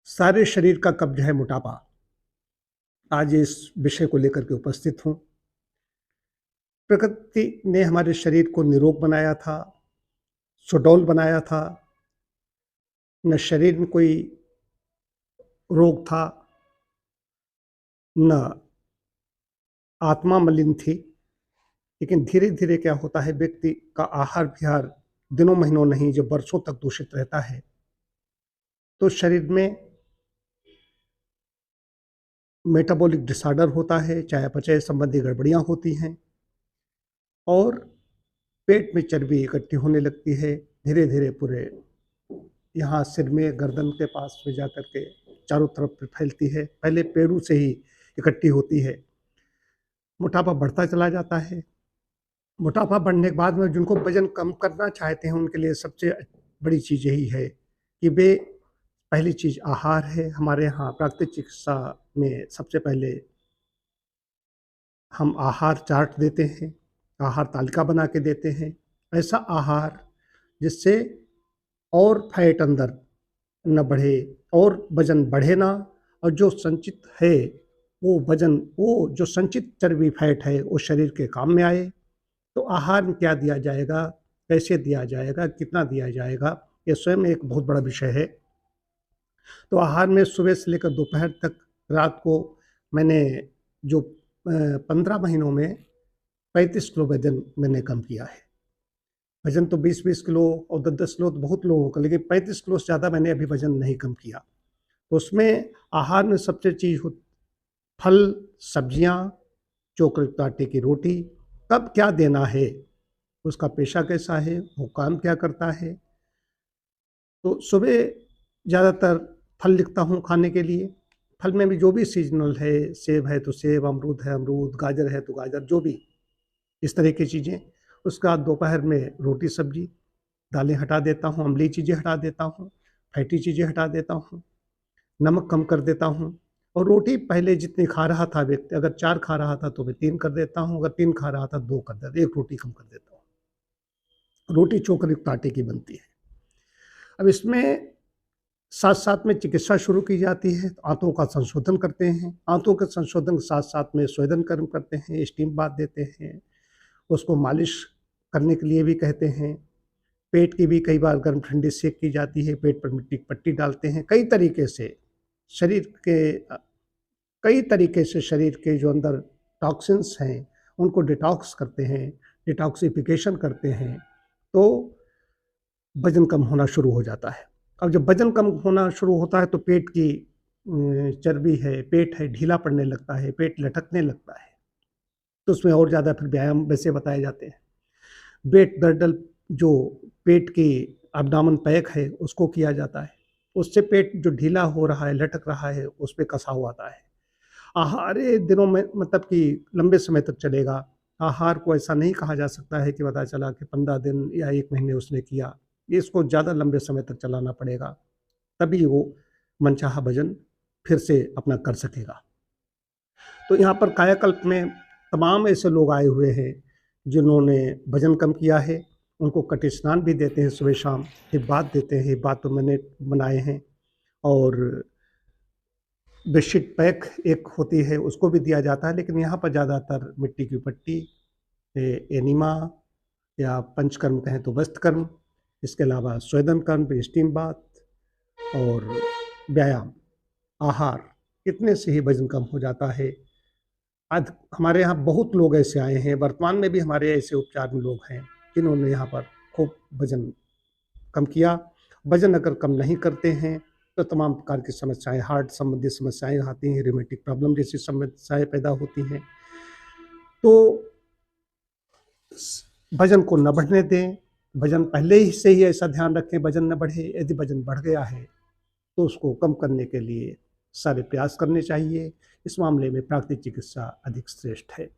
सारे शरीर का कब्ज है मोटापा। आज इस विषय को लेकर के उपस्थित हूँ। प्रकृति ने हमारे शरीर को निरोग बनाया था, सुडौल बनाया था। न शरीर में कोई रोग था, न आत्मा मलिन थी। लेकिन धीरे-धीरे क्या होता है, व्यक्ति का आहार-विहार दिनों महीनों नहीं, जब वर्षों तक दूषित रहता है, तो शरीर में मेटाबॉलिक डिसऑर्डर होता है, चयापचय संबंधी गड़बड़ियाँ होती हैं और पेट में चर्बी इकट्ठी होने लगती है। धीरे-धीरे पूरे यहाँ सिर में, गर्दन के पास में जाकर के चारों तरफ फैलती है। पहले पेड़ों से ही इकट्ठी होती है। मोटापा बढ़ता चला जाता है। मोटापा बढ़ने के बाद में जिनको वज़न कम करना चाहते हैं, उनके लिए सबसे बड़ी चीज़ यही है कि वे पहली चीज़ आहार है। हमारे यहाँ प्राकृतिक चिकित्सा में सबसे पहले हम आहार चार्ट देते हैं, आहार तालिका बना के देते हैं। ऐसा आहार जिससे और फैट अंदर न बढ़े और वज़न बढ़े ना, और जो संचित है वो वज़न, वो जो संचित चर्बी फैट है वो शरीर के काम में आए। तो आहार में क्या दिया जाएगा, कैसे दिया जाएगा, कितना दिया जाएगा, ये स्वयं एक बहुत बड़ा विषय है। तो आहार में सुबह से लेकर दोपहर तक, रात को मैंने जो 15 महीनों में 35 किलो वज़न मैंने कम किया है। वज़न तो 20-20 किलो और 10-10 किलो तो बहुत लोगों का, लेकिन 35 किलो से ज़्यादा मैंने अभी वज़न नहीं कम किया। तो उसमें आहार में सबसे चीज़ हो फल, सब्जियाँ, चोकर आटे की रोटी। कब क्या देना है, उसका पेशा कैसा है, वो काम क्या करता है। तो सुबह ज़्यादातर फल लिखता हूँ खाने के लिए। फल में भी जो भी सीज़नल है, सेब है तो सेब, अमरूद है अमरूद, गाजर है तो गाजर, जो भी इस तरह की चीज़ें। उसके बाद दोपहर में रोटी सब्जी, दालें हटा देता हूँ, अम्लीय चीज़ें हटा देता हूँ, फैटी चीज़ें हटा देता हूँ, नमक कम कर देता हूँ। और रोटी पहले जितनी खा रहा था व्यक्ति, अगर 4 खा रहा था तो मैं 3 कर देता हूँ, अगर 3 खा रहा था 2 कर देता, 1 रोटी कम कर देता हूँ। रोटी चोकर-युक्त आटे की बनती है। अब इसमें साथ-साथ में चिकित्सा शुरू की जाती है, तो आंतों का संशोधन करते हैं। आंतों के संशोधन के साथ-साथ में स्वेदन कर्म करते हैं, स्टीम बाथ देते हैं, उसको मालिश करने के लिए भी कहते हैं। पेट की भी कई बार गर्म ठंडी सेक की जाती है, पेट पर मिट्टी की पट्टी डालते हैं। कई तरीके से शरीर के कई तरीके से शरीर के जो अंदर टॉक्सिन्स हैं, उनको डिटॉक्स करते हैं, डिटॉक्सिफ़िकेशन करते हैं, तो वज़न कम होना शुरू हो जाता है। अब जब वज़न कम होना शुरू होता है तो पेट की चर्बी है, पेट है ढीला पड़ने लगता है, पेट लटकने लगता है। तो उसमें और ज़्यादा फिर व्यायाम वैसे बताए जाते हैं। वेट गर्डल, जो पेट की एब्डोमेन पैक है, उसको किया जाता है। उससे पेट जो ढीला हो रहा है, लटक रहा है, उस पे कसाव आता है। आहार ये दिनों में मतलब कि लंबे समय तक चलेगा। आहार को ऐसा नहीं कहा जा सकता है कि पता चला कि 15 दिन या 1 महीने उसने किया। इसको ज़्यादा लंबे समय तक चलाना पड़ेगा, तभी वो मनचाहा वज़न फिर से अपना कर सकेगा। तो यहाँ पर कायाकल्प में तमाम ऐसे लोग आए हुए हैं, जिन्होंने वज़न कम किया है। उनको कटी स्नान भी देते हैं सुबह-शाम, हिप बाथ देते हैं, हिप बाथ तो मैंने बनाए हैं। और बेडशीट पैक एक होती है, उसको भी दिया जाता है, लेकिन यहाँ पर ज़्यादातर मिट्टी की पट्टी, एनिमा या पंचकर्म कहें तो वस्त्रकर्म, इसके अलावा स्वेदन कर्म, स्टीम बाथ और व्यायाम, आहार, इतने से ही वज़न कम हो जाता है। आज हमारे यहाँ बहुत लोग ऐसे आए हैं, वर्तमान में भी हमारे ऐसे उपचार में लोग हैं, जिन्होंने यहाँ पर खूब वज़न कम किया। वज़न अगर कम नहीं करते हैं, तो तमाम प्रकार की समस्याएँ, हार्ट संबंधी समस्याएँ आती हैं, रूमेटिक प्रॉब्लम जैसी समस्याएँ पैदा होती हैं। तो स वज़न को न बढ़ने दें, वज़न पहले ही से ही ऐसा ध्यान रखें वज़न न बढ़े। यदि वज़न बढ़ गया है, तो उसको कम करने के लिए सारे प्रयास करने चाहिए। इस मामले में प्राकृतिक चिकित्सा अधिक श्रेष्ठ है।